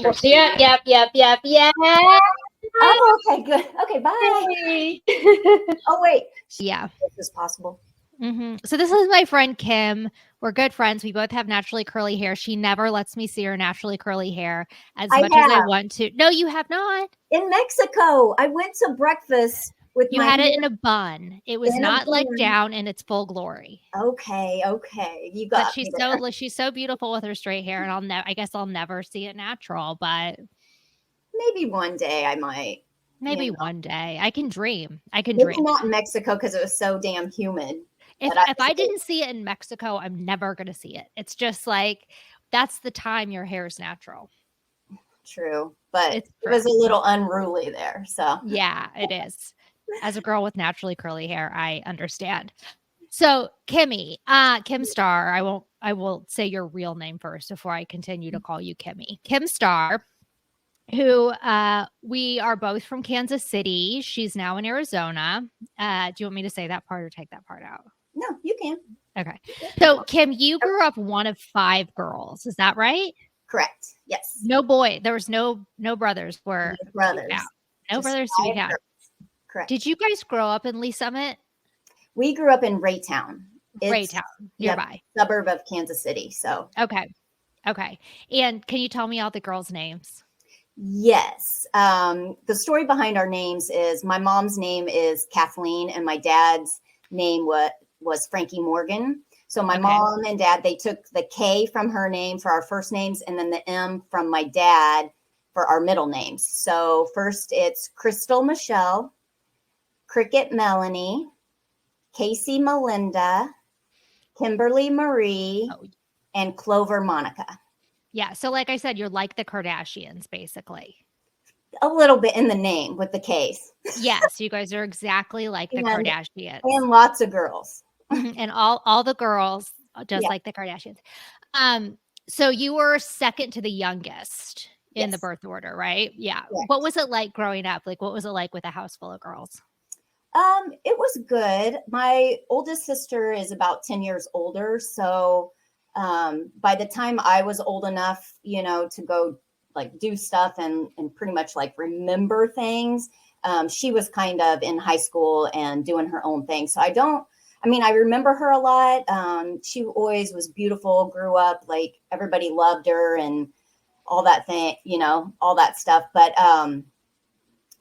pictures. Yep. Oh, okay, good. Okay, bye. Yay. Oh, wait. Yeah. This is possible. So this is my friend Kim. We're good friends. We both have naturally curly hair. She never lets me see her naturally curly hair as much as I want to. No, you have not. In Mexico, I went to breakfast with You my had it hair in a bun. It was in a not like bun. down in its full glory. Okay. You But got me there. she's so beautiful with her straight hair, and I guess I'll never see it natural, but Maybe one day I might. maybe one day. I can dream. Maybe not in Mexico because it was so damn humid. If I didn't see it in Mexico, I'm never going to see it. It's just like that's the time your hair is natural. True, but it was a little unruly there. So yeah, it is. As a girl with naturally curly hair, I understand. So Kimmy, Kim Star, I will say your real name first before I continue to call you Kimmy. Kim Star, who we are both from Kansas City. She's now in Arizona. Do you want me to say that part or take that part out? No, you can. Okay. So Kim, you grew up one of 5 girls. Is that right? Correct. Yes. No boy. There was no brothers. Were no brothers. No brothers to be had. Correct. Did you guys grow up in Lee Summit? We grew up in Raytown. Raytown, nearby. Suburb of Kansas City. So okay. And can you tell me all the girls' names? Yes. The story behind our names is my mom's name is Kathleen and my dad's name was Frankie Morgan. So my mom and dad, they took the K from her name for our first names and then the M from my dad for our middle names. So first it's Crystal Michelle, Cricket Melanie, Casey Melinda, Kimberly Marie, and Clover Monica. Yeah. So like I said, you're like the Kardashians, basically. A little bit in the name with the K's. Yes, you guys are exactly like the Kardashians. And lots of girls. And all the girls, just like the Kardashians. So you were second to the youngest in the birth order, right? Yeah. Yes. What was it like growing up? Like, what was it like with a house full of girls? It was good. My oldest sister is about 10 years older. So by the time I was old enough, to go like do stuff and pretty much like remember things, she was kind of in high school and doing her own thing. So I remember her a lot. She always was beautiful, grew up, like everybody loved her and all that thing, all that stuff. But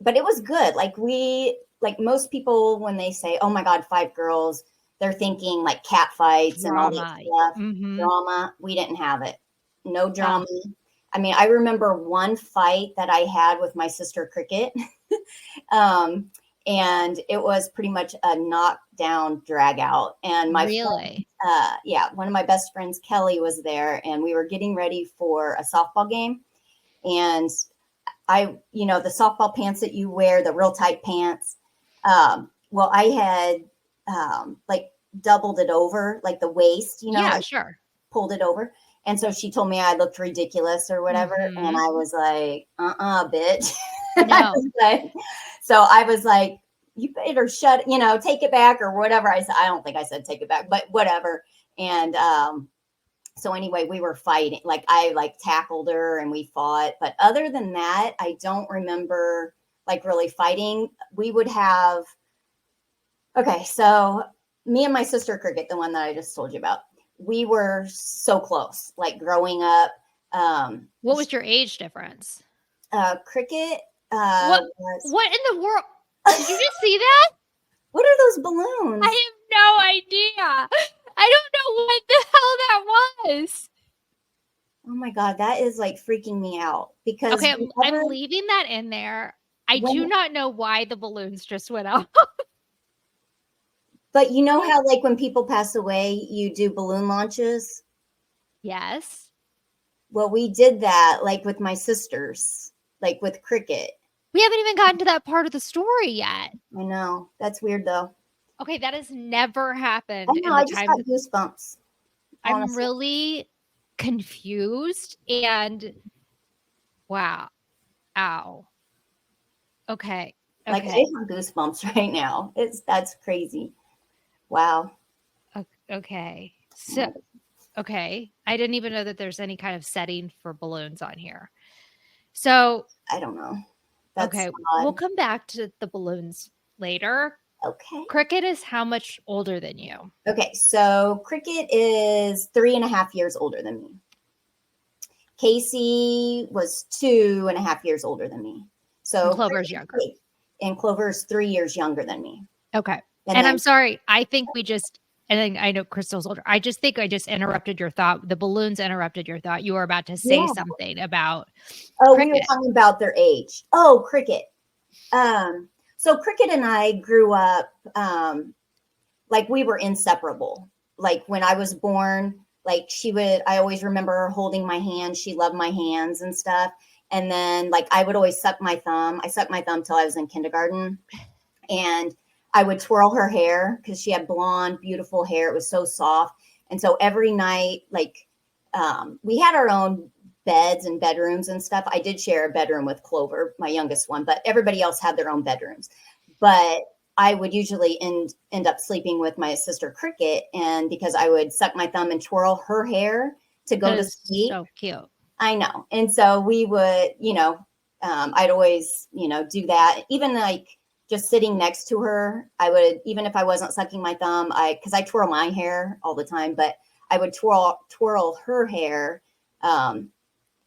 it was good. Like most people, when they say, oh my God, 5 girls, they're thinking like cat fights and all that stuff. Mm-hmm. Drama. We didn't have it. No drama. Oh. I remember one fight that I had with my sister Cricket. And it was pretty much a knockdown drag out. And my friend, one of my best friends, Kelly, was there and we were getting ready for a softball game. And the softball pants that you wear, the real tight pants. Well, I had like doubled it over, like the waist, pulled it over. And so she told me I looked ridiculous or whatever. Mm-hmm. And I was like, bitch. No. So I was like, you better take it back or whatever. I said, I don't think I said take it back, but whatever. And so anyway, we were fighting. Like I tackled her and we fought. But other than that, I don't remember like really fighting. We would have, so me and my sister Cricket, the one that I just told you about, we were so close, like growing up. What was your age difference? Cricket. What in the world? Did you just see that? What are those balloons? I have no idea. I don't know what the hell that was. Oh my God, that is like freaking me out because I'm leaving that in there. I do not know why the balloons just went out. But you know how like when people pass away, you do balloon launches? Yes. Well, we did that like with my sisters, like with Cricket. We haven't even gotten to that part of the story yet. I know. That's weird though. Okay, that has never happened. I know, I just got goosebumps. Honestly. I'm really confused and wow. Ow. Okay. Like I have goosebumps right now. That's crazy. Wow. Okay. So, I didn't even know that there's any kind of setting for balloons on here. So, I don't know. That's okay, we'll odd. come back to the balloons later. Okay. Cricket is how much older than you? Okay, so Cricket is 3.5 years older than me. Casey was 2.5 years older than me. And So Clover's younger. and Clover's 3 years younger than me. Okay. And And then I'm sorry, I think and then I know Crystal's older. I just think I just interrupted your thought. The balloons interrupted your thought. You were about to say yeah. something about Oh, we were Cricket. talking about their age. Oh, Cricket. So Cricket and I grew up like we were inseparable. Like when I was born, like I always remember her holding my hand. She loved my hands and stuff. And then like I would always suck my thumb. I sucked my thumb till I was in kindergarten. And I would twirl her hair because she had blonde, beautiful hair. It was so soft. And so every night, like we had our own beds and bedrooms and stuff. I did share a bedroom with Clover, my youngest one, but everybody else had their own bedrooms. But I would usually end up sleeping with my sister Cricket, and because I would suck my thumb and twirl her hair to go to sleep. So cute. I know. And so we would, I'd always, do that. Even like just sitting next to her, I would, even if I wasn't sucking my thumb, because I twirl my hair all the time, but I would twirl her hair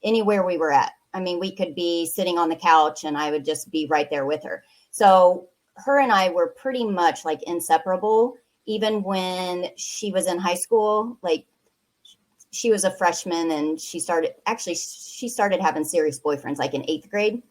anywhere we were at. I mean, we could be sitting on the couch and I would just be right there with her. So her and I were pretty much like inseparable, even when she was in high school. Like she was a freshman and she started having serious boyfriends like in 8th grade.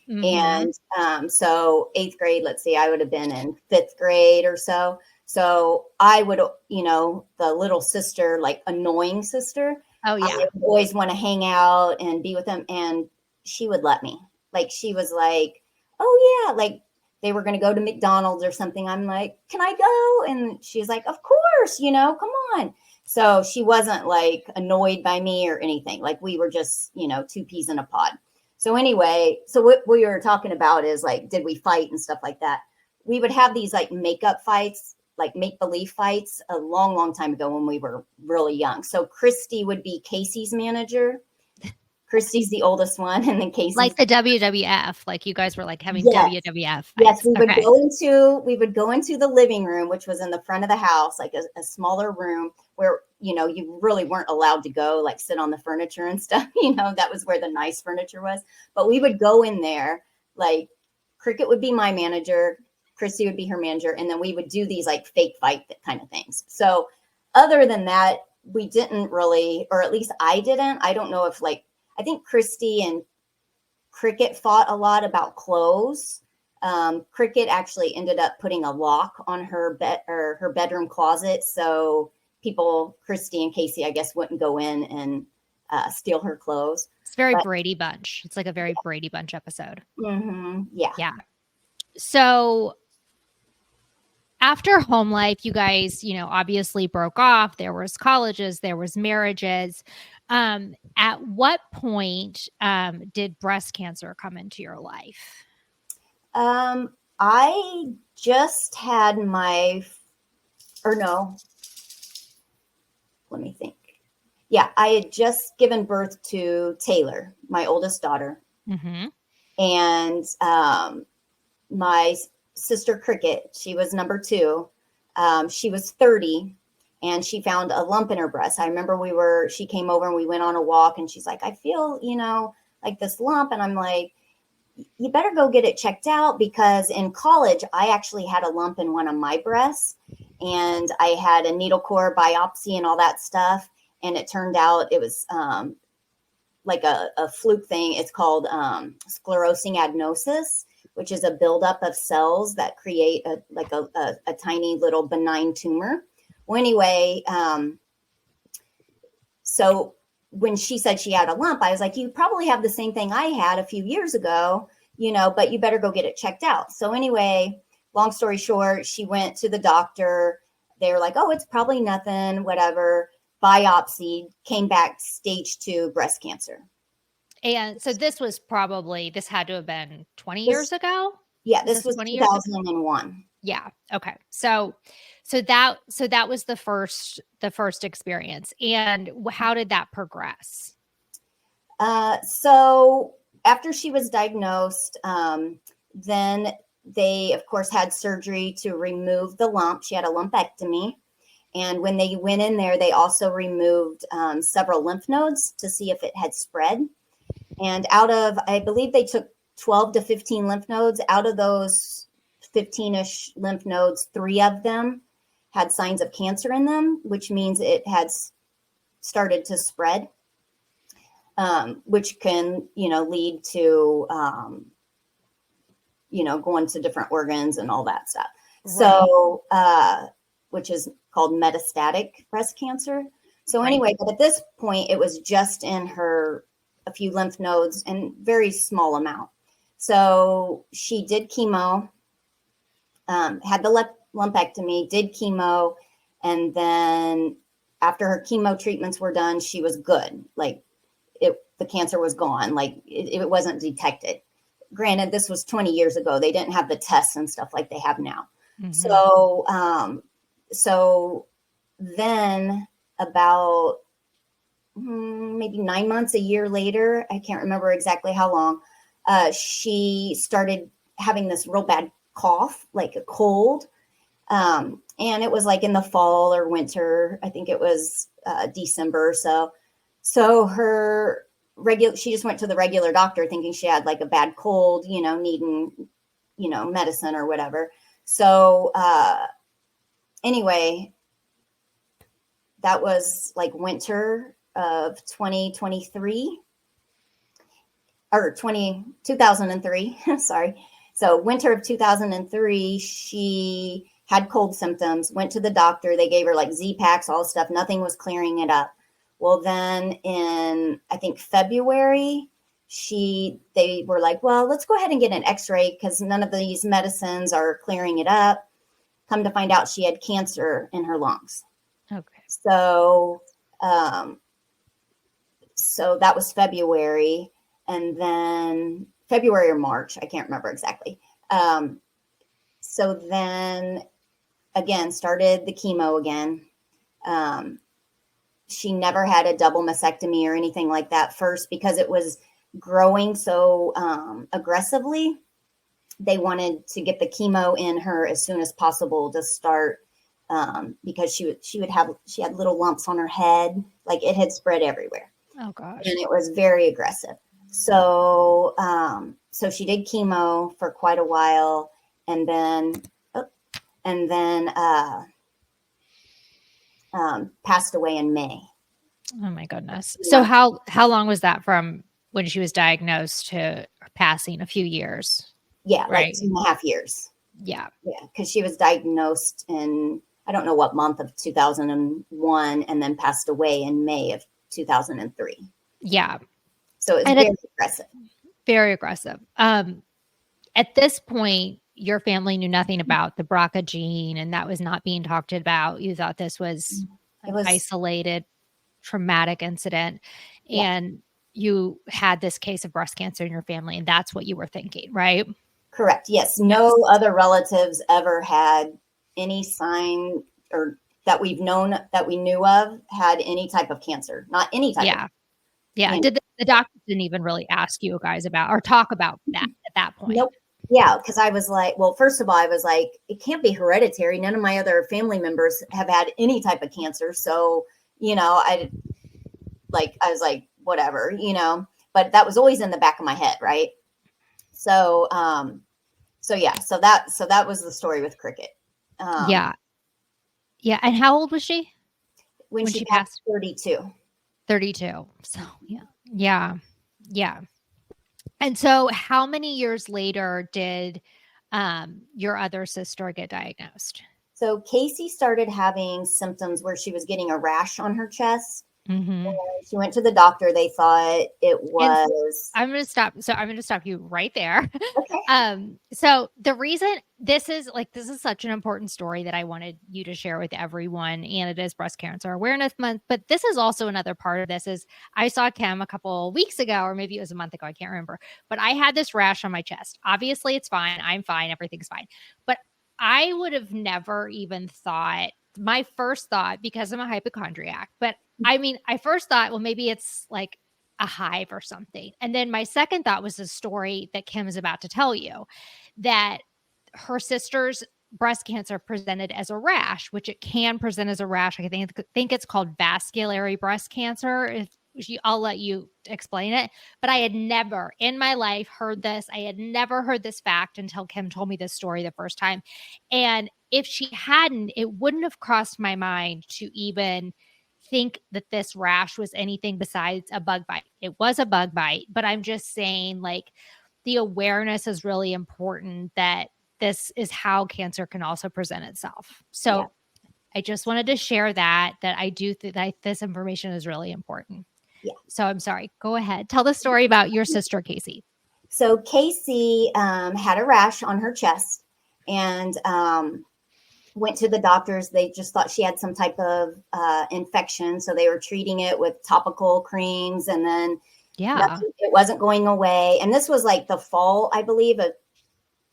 Mm-hmm. And so 8th grade, let's see, I would have been in 5th grade or so. So I would, the little sister, like annoying sister, Oh, I yeah. would always want to hang out and be with them. And she would let me. Like, she was like, oh, yeah, like they were going to go to McDonald's or something. I'm like, can I go? And she's like, of course, come on. So she wasn't like annoyed by me or anything. Like we were just, two peas in a pod. So anyway, so what we were talking about is like, did we fight and stuff like that? We would have these like makeup fights, like make believe fights a long, long time ago when we were really young. So Christy would be Casey's manager. Christy's the oldest one, and then Casey's Like the WWF, like you guys were like having yes. WWF Yes, fights. Okay. we would go into the living room, which was in the front of the house, like a smaller room where you really weren't allowed to go, like sit on the furniture and stuff. That was where the nice furniture was. But we would go in there, like Cricket would be my manager, Christy would be her manager, and then we would do these like fake fight kind of things. So other than that, we didn't really, or at least I didn't. I don't know if I think Christy and Cricket fought a lot about clothes. Cricket actually ended up putting a lock on her bed or her bedroom closet, so people, Christy and Casey, I guess, wouldn't go in and steal her clothes. It's very Brady Bunch. It's like a very Brady Bunch episode. Mm-hmm, yeah. Yeah. So after home life, you guys, obviously broke off. There was colleges, there was marriages. At what point did breast cancer come into your life? I just had no, let me think. Yeah, I had just given birth to Taylor, my oldest daughter. Mm-hmm. And my sister Cricket, she was number 2. She was 30 and she found a lump in her breast. I remember she came over and we went on a walk and she's like, I feel, like this lump. And I'm like, you better go get it checked out, because in college, I actually had a lump in one of my breasts and I had a needle core biopsy and all that stuff. And it turned out it was like a fluke thing. It's called sclerosing adenosis, which is a buildup of cells that create a tiny little benign tumor. Well, anyway, so when she said she had a lump, I was like, you probably have the same thing I had a few years ago, but you better go get it checked out. So anyway, long story short, she went to the doctor. They were like, oh, it's probably nothing, whatever. Biopsy, came back stage 2 breast cancer. And so this had to have been 20 years ago? Yeah, this was 2001. Yeah. Okay. So that was the first experience. And how did that progress? So after she was diagnosed, then they, of course, had surgery to remove the lump. She had a lumpectomy. And when they went in there, they also removed several lymph nodes to see if it had spread. And out of, I believe they took 12 to 15 lymph nodes. Out of those 15-ish lymph nodes, 3 of them had signs of cancer in them, which means it had started to spread, which can, lead to, going to different organs and all that stuff. Right. So, which is called metastatic breast cancer. So anyway, but at this point, it was just in her, a few lymph nodes and very small amount. So she did chemo, had the lumpectomy, did chemo, and then after her chemo treatments were done, she was good. Like the cancer was gone. Like it wasn't detected. Granted, this was 20 years ago. They didn't have the tests and stuff like they have now. Mm-hmm. So then about maybe 9 months, a year later, I can't remember exactly how long, she started having this real bad cough, like a cold. And it was like in the fall or winter. I think it was December or so. So she just went to the regular doctor thinking she had like a bad cold, needing, medicine or whatever. So anyway, that was like winter of 2023 or 2003. Sorry. So winter of 2003, she had cold symptoms, went to the doctor. They gave her like Z-Packs, all stuff. Nothing was clearing it up. Well, then in, I think, February, they were like, well, let's go ahead and get an x-ray because none of these medicines are clearing it up. Come to find out she had cancer in her lungs. Okay. So that was February, and then February or March, I can't remember exactly. So then again, started the chemo again. She never had a double mastectomy or anything like that first because it was growing so aggressively. They wanted to get the chemo in her as soon as possible to start because she had little lumps on her head, like it had spread everywhere. Oh gosh! And it was very aggressive. So she did chemo for quite a while, and then passed away in May. Oh my goodness. So how long was that from when she was diagnosed to passing? A few years? Yeah, right. Like 2.5 years. Yeah. Yeah. Because she was diagnosed in, I don't know what month of 2001, and then passed away in May of 2003. Yeah. So it's very aggressive. Very aggressive. At this point, your family knew nothing about the BRCA gene, and that was not being talked about. You thought this was an isolated, traumatic incident, and you had this case of breast cancer in your family, and that's what you were thinking, right? Correct. Yes. No other relatives ever had any sign or that we knew of had any type of cancer. Not any type of. Yeah. Did the doctor didn't even really ask you guys about or talk about that at that point? Nope. Yeah, because I was like, well, first of all, I was like, it can't be hereditary. None of my other family members have had any type of cancer. So, I was like, whatever, but that was always in the back of my head. Right. So, so that was the story with Cricket. Yeah. And how old was she when she passed? 32. 32. So, yeah. And so how many years later did your other sister get diagnosed? So Casey started having symptoms where she was getting a rash on her chest. Mm-hmm. She went to the doctor. They thought it was. I'm going to stop. So I'm going to stop you right there. Okay. So the reason this is such an important story that I wanted you to share with everyone, and it is Breast Cancer Awareness Month. But this is also another part of this is I saw Kim a couple weeks ago, or maybe it was a month ago. I can't remember. But I had this rash on my chest. Obviously, it's fine. I'm fine. Everything's fine. But I would have never even thought. My first thought, because I'm a hypochondriac, but I mean, I first thought, well, maybe it's like a hive or something. And then my second thought was the story that Kim is about to tell you, that her sister's breast cancer presented as a rash, which it can present as a rash. I think it's called vascular breast cancer. I'll let you explain it. But I had never in my life heard this. I had never heard this fact until Kim told me this story the first time. And if she hadn't, it wouldn't have crossed my mind to even think that this rash was anything besides a bug bite. It was a bug bite, but I'm just saying, like, the awareness is really important that this is how cancer can also present itself. So Yeah. I just wanted to share that I do think that this information is really important. Yeah. So I'm sorry. Go ahead. Tell the story about your sister, Casey. So Casey had a rash on her chest and went to the doctors. They just thought she had some type of infection. So they were treating it with topical creams, and then it wasn't going away. And this was like the fall, I believe, of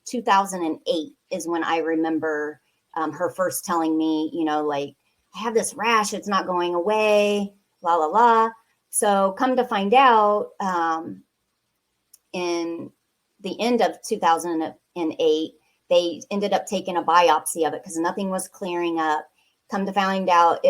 2008 is when I remember her first telling me, like, I have this rash, it's not going away, la, la, la. So come to find out, in the end of 2008, they ended up taking a biopsy of it because nothing was clearing up. Come to find out,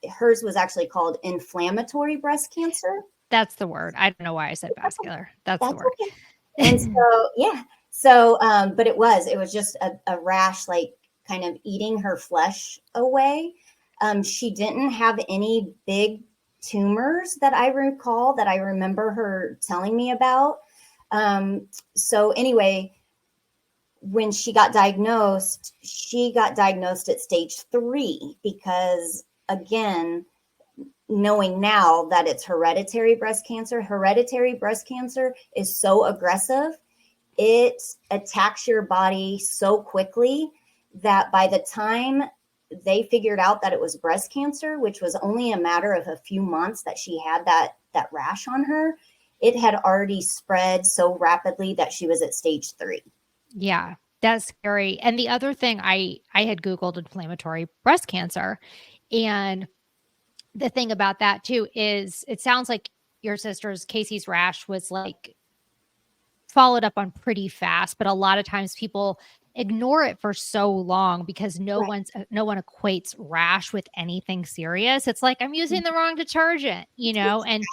hers was actually called inflammatory breast cancer. That's the word. I don't know why I said vascular. That's the word. Okay. And so, yeah. So, but it was just a rash, like kind of eating her flesh away. She didn't have any big tumors that I recall, that I remember her telling me about. So anyway, when she got diagnosed at stage 3, because again, knowing now that it's hereditary breast cancer is so aggressive. It attacks your body so quickly that by the time they figured out that it was breast cancer, which was only a matter of a few months that she had that rash on her, it had already spread so rapidly that she was at stage 3. Yeah, that's scary. And the other thing, I had Googled inflammatory breast cancer, and the thing about that too is it sounds like your sister's, Casey's, rash was like followed up on pretty fast, but a lot of times people ignore it for so long because no one equates rash with anything serious. It's like, I'm using the wrong detergent, and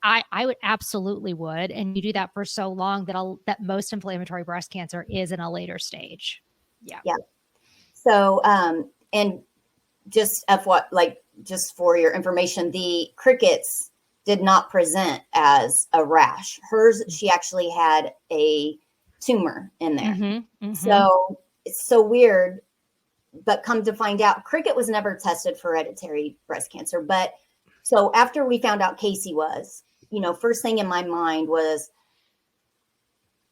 I would absolutely would. And you do that for so long that most inflammatory breast cancer is in a later stage. Yeah. Yeah. So, and just just for your information, the crickets did not present as a rash. Hers, she actually had a tumor in there. Mm-hmm, mm-hmm. So it's so weird, but come to find out, cricket was never tested for hereditary breast cancer. But so after we found out Casey was, first thing in my mind was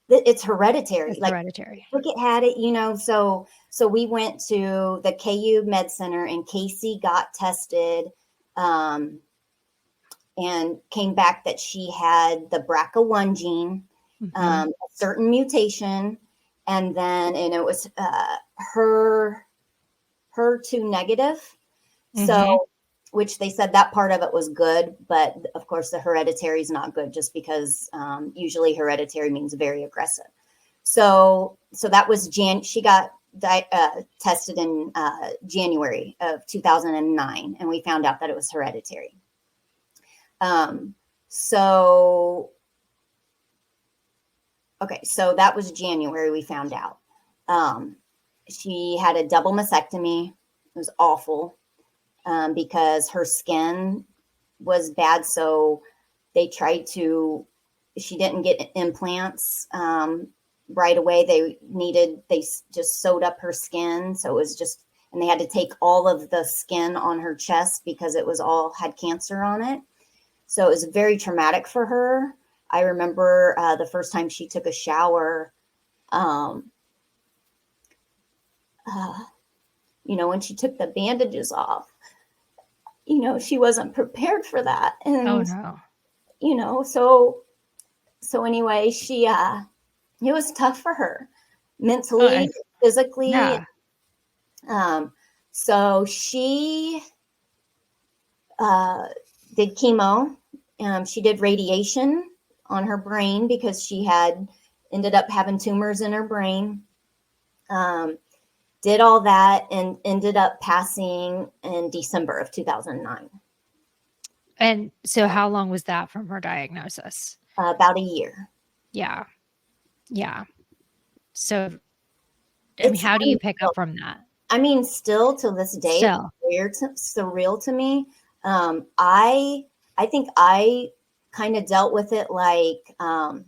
that it's hereditary. It's hereditary. Cricket had it, so we went to the KU Med Center and Casey got tested, and came back that she had the BRCA1 gene, a certain mutation, and it was HER2 negative. So, which they said that part of it was good, but of course the hereditary is not good, just because usually hereditary means very aggressive. So that was she got tested in January of 2009, and we found out that it was hereditary. So that was January, we found out. She had a double mastectomy. It was awful, because her skin was bad. So they she didn't get implants right away. They just sewed up her skin. So it was and they had to take all of the skin on her chest because it was all had cancer on it. So it was very traumatic for her. I remember the first time she took a shower, when she took the bandages off, she wasn't prepared for that. And, oh no. So anyway, she, it was tough for her mentally, physically. Yeah. So she did chemo She did radiation on her brain because she had ended up having tumors in her brain. Did all that and ended up passing in December of 2009. And so how long was that from her diagnosis? About a year. Yeah. Yeah. So, I mean, how do you pick up from that? I mean, still to this day, Still. it's surreal to me. I think I kind of dealt with it like, kind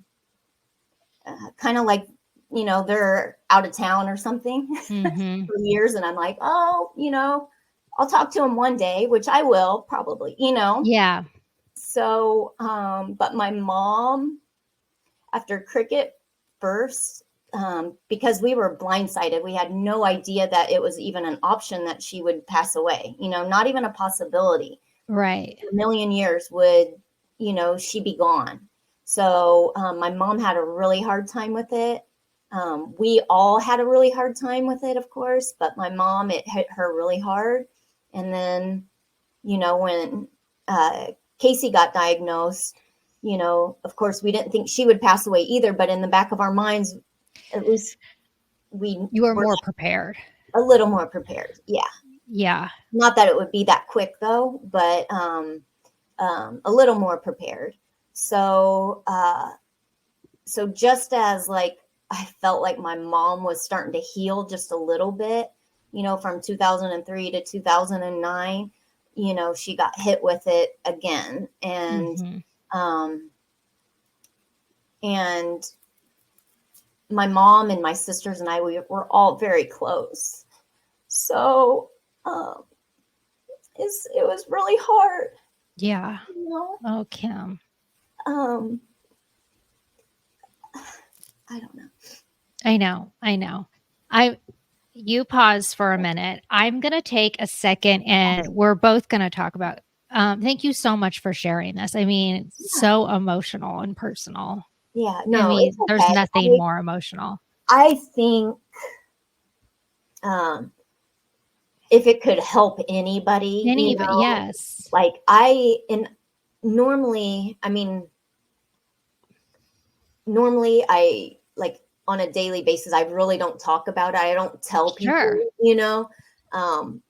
of like, they're out of town or something Mm-hmm. for years. And I'm like, oh, I'll talk to them one day, which I will probably, Yeah. So, but my mom, after cricket first, because we were blindsided, we had no idea that it was even an option that she would pass away, not even a possibility. Right. A million years would, she be gone. So my mom had a really hard time with it. We all had a really hard time with it, of course, but my mom, it hit her really hard. And then, when Casey got diagnosed, of course, we didn't think she would pass away either, but in the back of our minds, at least You were were more prepared. a little more prepared. Yeah. Yeah. Not that it would be that quick though, but a little more prepared. So, so just as like I felt like my mom was starting to heal just a little bit, from 2003 to 2009, she got hit with it again. Mm-hmm. Um, and my mom and my sisters and I, we were all very close. So, it was really hard. Yeah. You know? Oh, Kim. Um, I don't know. I know. You pause for a minute. I'm going to take a second and we're both going to talk about, thank you so much for sharing this. I mean, it's so emotional and personal. Yeah, I no, it's mean, there's okay. nothing more emotional. I think, um, if it could help anybody, Anybody, yes. like normally, I mean, normally I like on a daily basis, I really don't talk about it. I don't tell Sure. people. Um,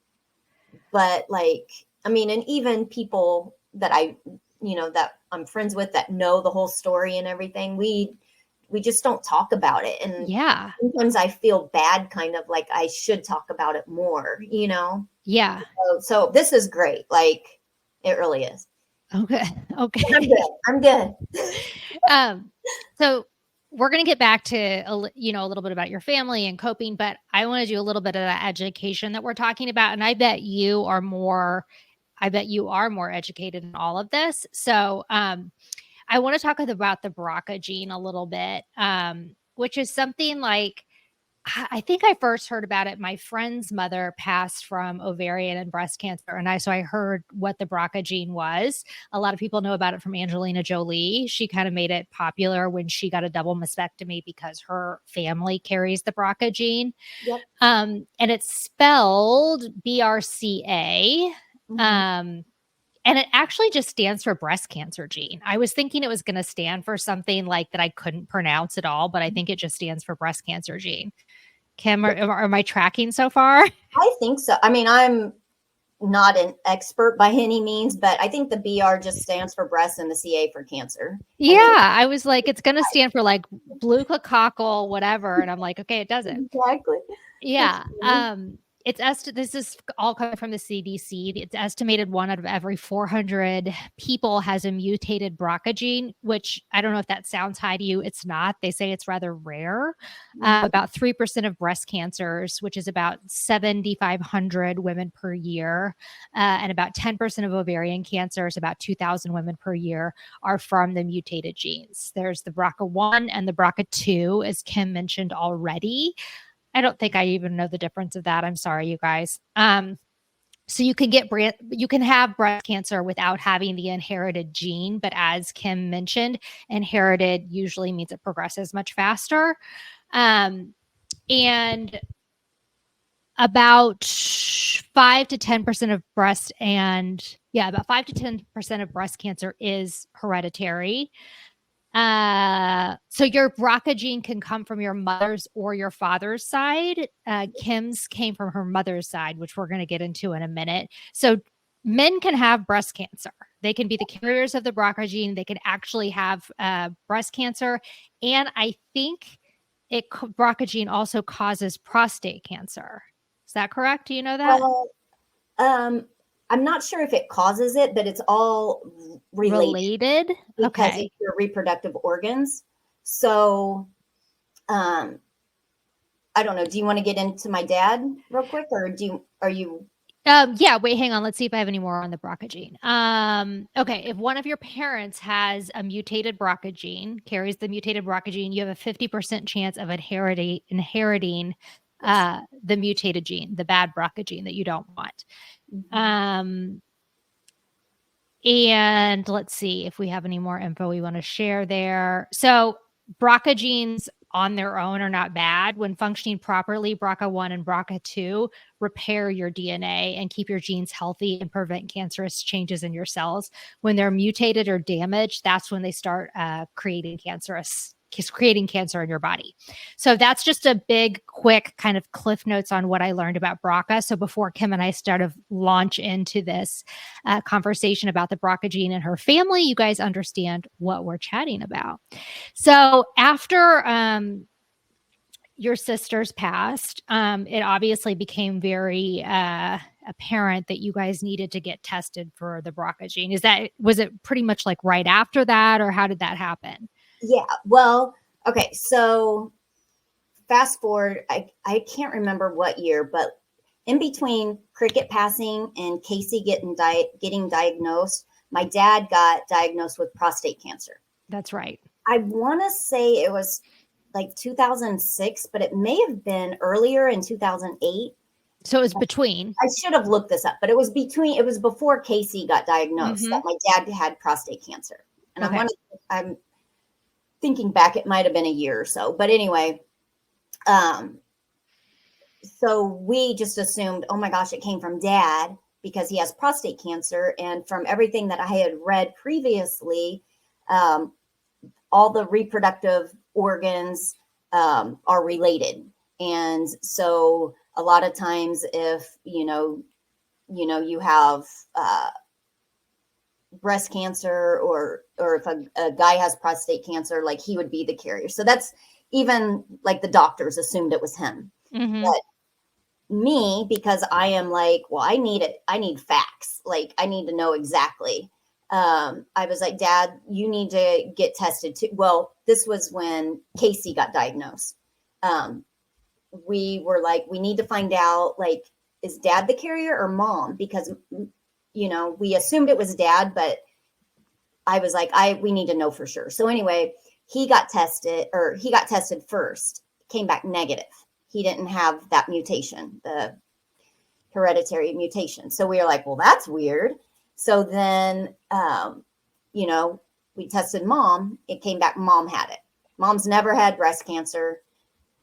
but like, I mean, and even people that that I'm friends with that know the whole story and everything, we just don't talk about it. And Yeah. sometimes I feel bad, kind of like I should talk about it more. Yeah. So this is great. Like it really is. Okay. I'm Okay. good. I'm good. So we're going to get back to, a little bit about your family and coping, but I want to do a little bit of that education that we're talking about. And I bet you are more educated in all of this. So, I want to talk about the BRCA gene a little bit, which is something like, I think I first heard about it. My friend's mother passed from ovarian and breast cancer. And I heard what the BRCA gene was. A lot of people know about it from Angelina Jolie. She kind of made it popular when she got a double mastectomy because her family carries the BRCA gene. Yep. And it's spelled BRCA. Mm-hmm. And it actually just stands for breast cancer gene. I was thinking it was going to stand for something like that I couldn't pronounce at all, but I think it just stands for breast cancer gene. Kim, am I tracking so far? I think so. I mean, I'm not an expert by any means, but I think the BR just stands for breast and the CA for cancer. Yeah, I was like, it's going to stand for like blucococcal, whatever. And I'm like, okay, it doesn't. Exactly. Yeah. This is all coming from the CDC. It's estimated 1 out of every 400 people has a mutated BRCA gene, which I don't know if that sounds high to you. It's not. They say it's rather rare. About 3% of breast cancers, which is about 7,500 women per year, and about 10% of ovarian cancers, about 2,000 women per year, are from the mutated genes. There's the BRCA1 and the BRCA2, as Kim mentioned already. I don't think I even know the difference of that. I'm sorry, you guys. So you can have breast cancer without having the inherited gene, but as Kim mentioned, inherited usually means it progresses much faster. And about 5 to 10% of about 5 to 10% of breast cancer is hereditary. So your BRCA gene can come from your mother's or your father's side. Kim's came from her mother's side, which we're going to get into in a minute. So men can have breast cancer. They can be the carriers of the BRCA gene. They can actually have breast cancer. And I think BRCA gene also causes prostate cancer. Is that correct? Do you know that? Well, I'm not sure if it causes it, but it's all related because Okay. it's your reproductive organs. So, I don't know. Do you want to get into my dad real quick, or are you? Yeah, wait, hang on. Let's see if I have any more on the BRCA gene. Okay, if one of your parents has a mutated BRCA gene, carries the mutated BRCA gene, you have a 50% chance of inheriting the mutated gene, the bad BRCA gene that you don't want. And let's see if we have any more info we want to share there. So BRCA genes on their own are not bad. When functioning properly, BRCA1 and BRCA2 repair your DNA and keep your genes healthy and prevent cancerous changes in your cells. When they're mutated or damaged, that's when they start creating cancer in your body. So that's just a big, quick kind of cliff notes on what I learned about BRCA. So before Kim and I started launch into this conversation about the BRCA gene and her family, you guys understand what we're chatting about. So after your sisters passed, it obviously became very apparent that you guys needed to get tested for the BRCA gene. Was it pretty much like right after that, or how did that happen? Yeah. Well, okay. So fast forward, I can't remember what year, but in between Cricket passing and Casey getting diagnosed, my dad got diagnosed with prostate cancer. That's right. I want to say it was like 2006, but it may have been earlier in 2008. So it was between. I should have looked this up, but it was before Casey got diagnosed that my dad had prostate cancer. And Okay. I'm thinking back, it might have been a year or so. But anyway, so we just assumed, oh my gosh, it came from dad because he has prostate cancer. And from everything that I had read previously, all the reproductive organs are related. And so a lot of times if, you have breast cancer or if a guy has prostate cancer, like he would be the carrier. So that's even like the doctors assumed it was him. But me, because I am like, well, I need facts. Like I need to know exactly. I was like, Dad, you need to get tested too. Well, this was when Casey got diagnosed. We were like, we need to find out, like, is dad the carrier or mom? Because, we assumed it was dad, but I was like, we need to know for sure. So anyway, he got tested first, came back negative. He didn't have that mutation, the hereditary mutation. So we were like, well, that's weird. So then, we tested mom. It came back, mom had it. Mom's never had breast cancer.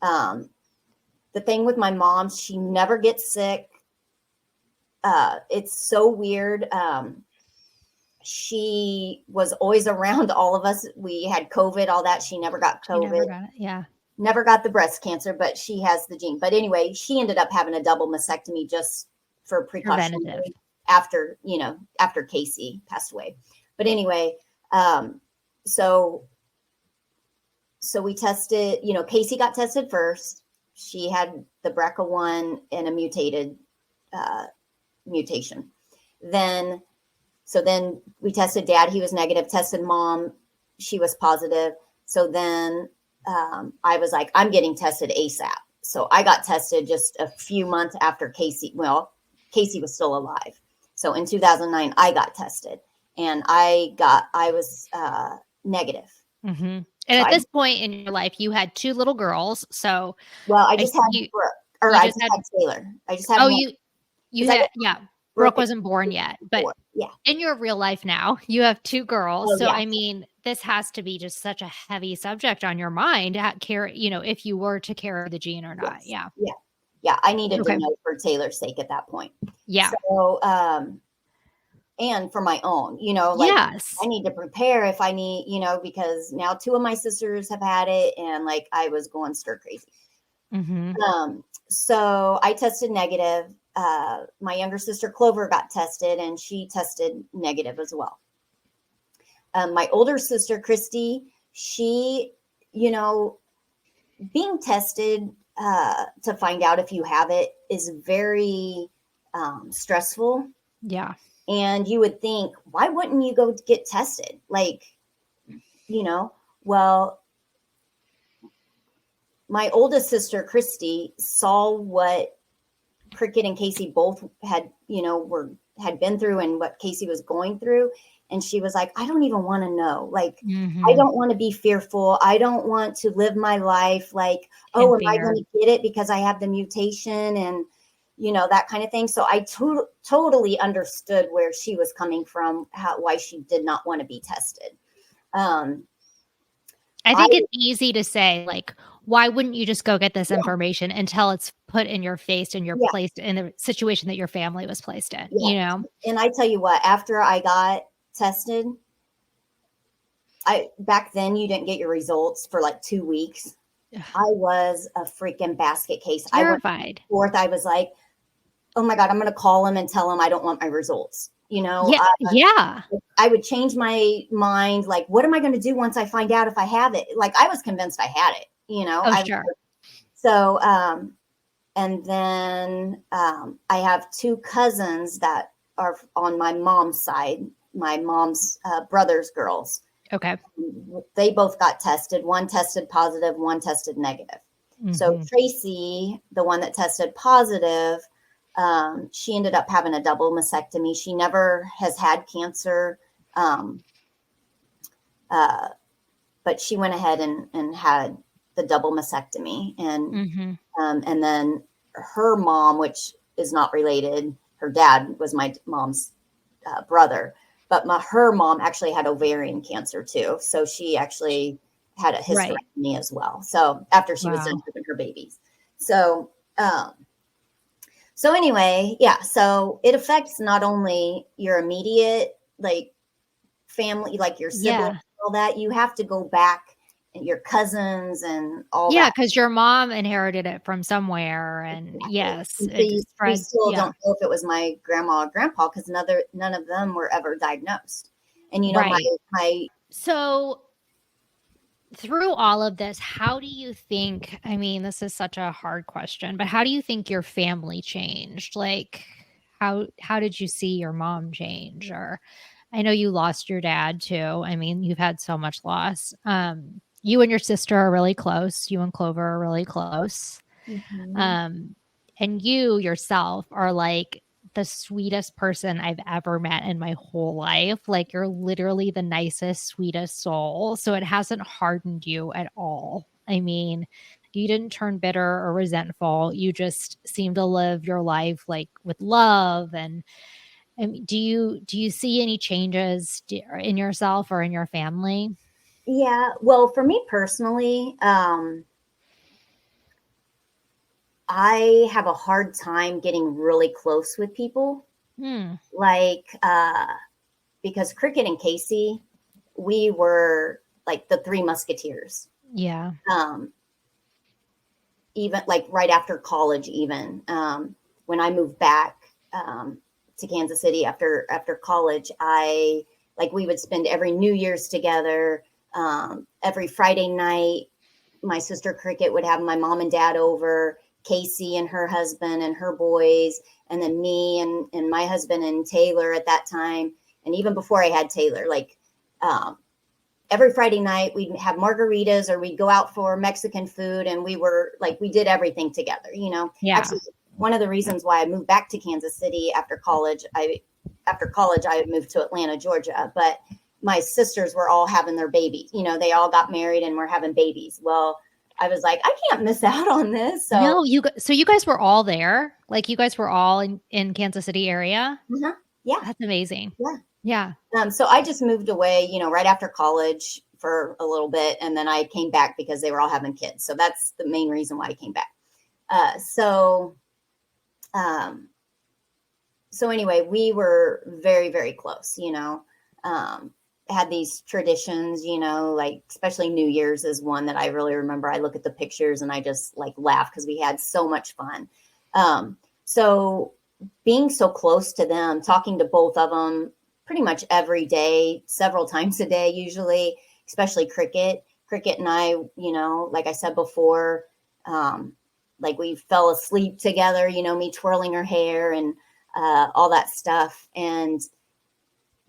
The thing with my mom, she never gets sick. It's so weird. She was always around all of us. We had COVID, all that. She never got COVID. Never got it. Yeah. Never got the breast cancer, but she has the gene. But anyway, she ended up having a double mastectomy just for precaution after Casey passed away. But anyway, so we tested, Casey got tested first. She had the BRCA1 and a mutated mutation. Then we tested dad. He was negative. Tested mom. She was positive. So then I was like, I'm getting tested ASAP. So I got tested just a few months after Casey. Well, Casey was still alive. So in 2009, I got tested and I was negative. Mm-hmm. And so at this point in your life, you had two little girls. So, I just had Brooke, or I just had Taylor. I just had. Oh, you had, yeah. Brooke wasn't born yet, but yeah. In your real life now, you have two girls. Oh, so, yeah. I mean, this has to be just such a heavy subject on your mind, if you were to carry the gene or not. Yes. Yeah. Yeah, I needed Okay. to know for Taylor's sake at that point. Yeah. So, and for my own, like I Yes. need to prepare if I need, because now 2 of my sisters have had it and like I was going stir crazy. Mhm. So I tested negative. My younger sister Clover got tested and she tested negative as well. My older sister Christy, she, being tested to find out if you have it is very stressful. Yeah. And you would think, why wouldn't you go get tested? Like, well, my oldest sister, Christy, saw what Cricket and Casey both had, had been through and what Casey was going through. And she was like, I don't even want to know. Like, I Mhm. don't want to be fearful. I don't want to live my life like, In oh, am I fear. going to get it because I have the mutation and, that kind of thing. So I totally understood where she was coming from, why she did not want to be tested. Um, I I, think it's easy to say, like, why wouldn't you just go get this yeah, information until it's put in your face and you're yeah, placed in the situation that your family was placed in, yeah. you know? And I tell you what, after I got tested, back then you didn't get your results for like 2 weeks. I was a freaking basket case. I went Terrified. forth. I was like, oh my God, I'm going to call him and tell him I don't want my results. Yeah, yeah. I would change my mind. Like, what am I going to do once I find out if I have it? Like, I was convinced I had it, Oh, sure. so, and then I have 2 cousins that are on my mom's side, my mom's brother's girls. Okay. They both got tested. One tested positive, one tested negative. So Mhm. Tracy, the one that tested positive, she ended up having a double mastectomy. She never has had cancer, um, uh, but she went ahead and had the double mastectomy. Mhm. And then her mom, which is not related, her dad was my mom's brother, but her mom actually had ovarian cancer too. So she actually had a Right. hysterectomy as well. So after she was done Wow. having her babies. So, so anyway, yeah. So it affects not only your immediate like family, like your siblings, Yeah. all that. You have to go back and your cousins and all Yeah, that. because your mom inherited it from somewhere, and Exactly. yes, And so it we spread. still Yeah. don't know if it was my grandma or grandpa because none of them were ever diagnosed. And Right. my So, through all of this, how do you think, I mean, this is such a hard question, but how do you think your family changed? Like, how did you see your mom change? Or I know you lost your dad too. I mean, you've had so much loss. You and your sister are really close. You and Clover are really close. Mhm. Um, and you yourself are like the sweetest person I've ever met in my whole life. Like, you're literally the nicest, sweetest soul. So it hasn't hardened you at all. I mean, you didn't turn bitter or resentful. You just seem to live your life like with love. And do you see any changes in yourself or in your family? Yeah, well, for me personally, I have a hard time getting really close with people. Hmm. Like, because Cricket and Casey, we were like the Three Musketeers. Yeah. Um, even like right after college, even when I moved back to Kansas City after college, I like we would spend every New Year's together. Every Friday night, my sister Cricket would have my mom and dad over, Casey and her husband and her boys, and then me and my husband and Taylor at that time. And even before I had Taylor, like every Friday night we'd have margaritas or we'd go out for Mexican food and we were like, we did everything together. Yeah. Actually, one of the reasons why I moved back to Kansas City after college, I moved to Atlanta, Georgia, but my sisters were all having their babies. They all got married and were having babies. Well, I was like, I can't miss out on this. So, No, so you guys were all there? Like, you guys were all in Kansas City area? uh-huh, yeah, That's amazing. yeah. Yeah. So I just moved away, right after college for a little bit. And then I came back because they were all having kids. So that's the main reason why I came back. So, um, so anyway, we were very, very close, had these traditions, like especially New Year's is one that I really remember. I look at the pictures and I just like laugh because we had so much fun. So being so close to them, talking to both of them pretty much every day, several times a day, usually, especially Cricket and I, like I said before, like we fell asleep together, me twirling her hair and all that stuff. And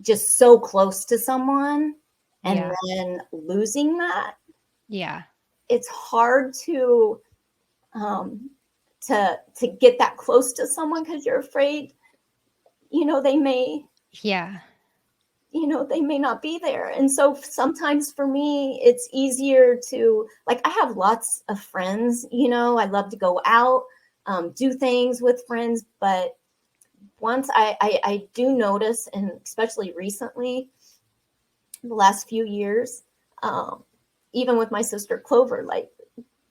just so close to someone and then losing that. Yeah. It's hard to get that close to someone because you're afraid, they may, they may not be there. And so sometimes for me, it's easier to, like, I have lots of friends, I love to go out, do things with friends, but once I do notice, and especially recently, the last few years, even with my sister Clover, like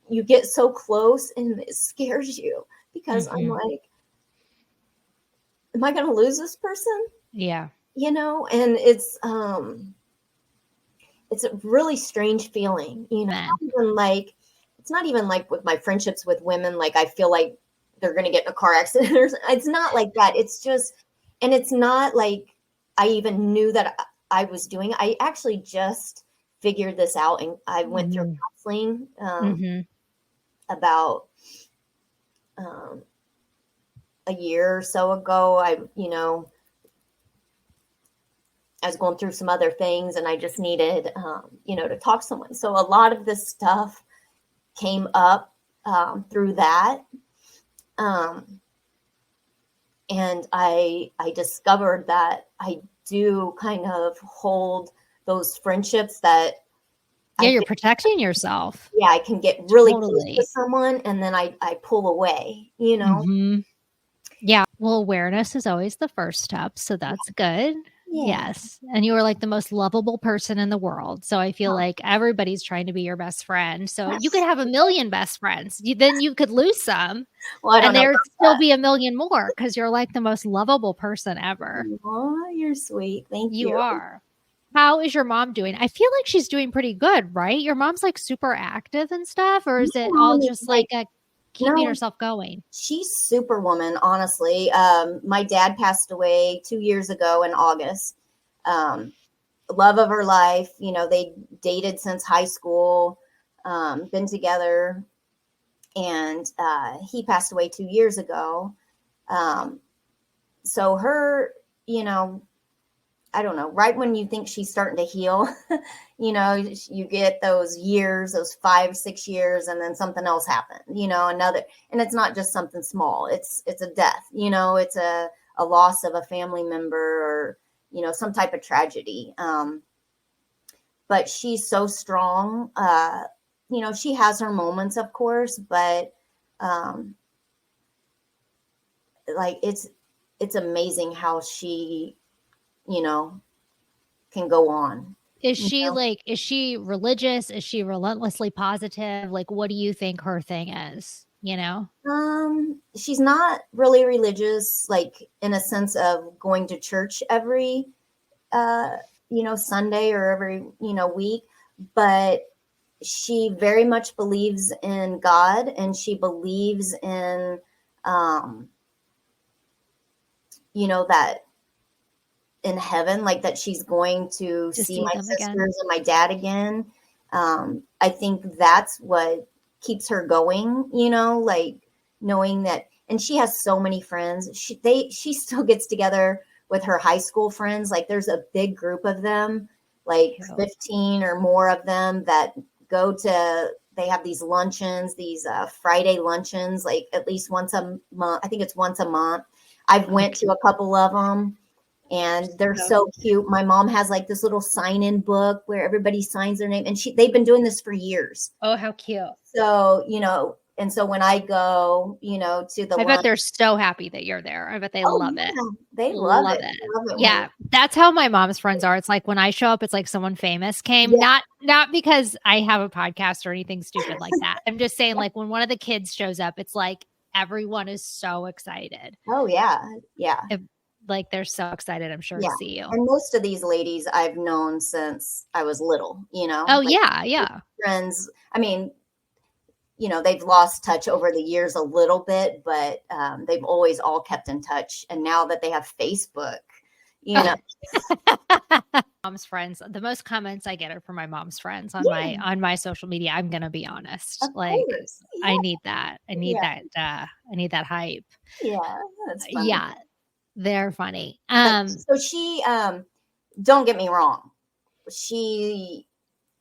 you get so close and it scares you because I'm like, am I going to lose this person? Yeah. And it's a really strange feeling, it's not even like with my friendships with women, like I feel like they're going to get in a car accident. It's not like that. It's just, and it's not like I even knew that I was doing it. I actually just figured this out, and I went through counseling about a year or so ago. I was going through some other things, and I just needed, to talk to someone. So a lot of this stuff came up through that. And I discovered that I do kind of hold those friendships that you're protecting yourself. Yeah, I can get really close to someone and then I pull away, Yeah. Well, awareness is always the first step. So that's good. Yeah. Yes. And you are like the most lovable person in the world. So I feel like everybody's trying to be your best friend. So you could have a million best friends. Then you could lose some. Well, I don't and know there'd still be a million more because you're like the most lovable person ever. Oh, you're sweet. Thank you. You are. How is your mom doing? I feel like she's doing pretty good, right? Your mom's like super active and stuff, or is it all just like keeping herself going? She's superwoman, honestly. My dad passed away 2 years ago in August. Love of her life. They dated since high school, been together, and he passed away 2 years ago. So her, I don't know, right when you think she's starting to heal, you get those years, those 5-6 years, and then something else happened, another, and it's not just something small. It's a death, it's a loss of a family member or, some type of tragedy. But she's so strong. She has her moments, of course, but like it's amazing how she, can go on. Is she religious? Is she relentlessly positive? Like, what do you think her thing is? She's not really religious, like in a sense of going to church every, Sunday or every, week, but she very much believes in God, and she believes in, that in heaven, like that she's going to see my sisters again. And my dad again. I think that's what keeps her going, like knowing that, and she has so many friends. She still gets together with her high school friends. Like there's a big group of them, like 15 or more of them that they have these luncheons, these Friday luncheons, like at least once a month. I think it's once a month. I've went to a couple of them. And they're so cute. My mom has like this little sign-in book where everybody signs their name, and they've been doing this for years. Oh, how cute. So, And so when I go, to the I bet run, they're so happy that you're there. I bet they oh love it. yeah, they love Love it. it. Love it when, Yeah, that's how my mom's friends are. It's like when I show up, it's like someone famous came. yeah, Not because I have a podcast or anything stupid like that. I'm just saying, like, when one of the kids shows up, it's like everyone is so excited. oh yeah, yeah, If, like, they're so excited, I'm sure, to yeah. see you. And most of these ladies I've known since I was little, Oh, like yeah, yeah. friends. I mean, they've lost touch over the years a little bit, but they've always all kept in touch. And now that they have Facebook, you know, Mom's friends. The most comments I get are from my mom's friends yeah, on my social media. I'm gonna be honest. of Like, course. I Yeah, need that. yeah, I need that hype. yeah. That's funny. Yeah, they're funny. But so she, don't get me wrong, she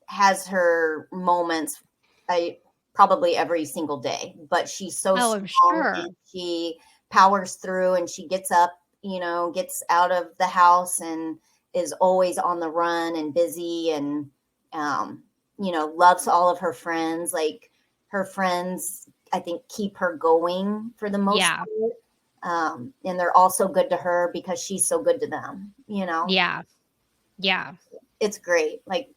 has her moments, I probably every single day, but she's so Oh, I'm strong sure. and she powers through and she gets up, gets out of the house and is always on the run and busy and, loves all of her friends. Like her friends, I think, keep her going for the most Yeah. part. And they're also good to her because she's so good to them. Yeah. Yeah. It's great. Like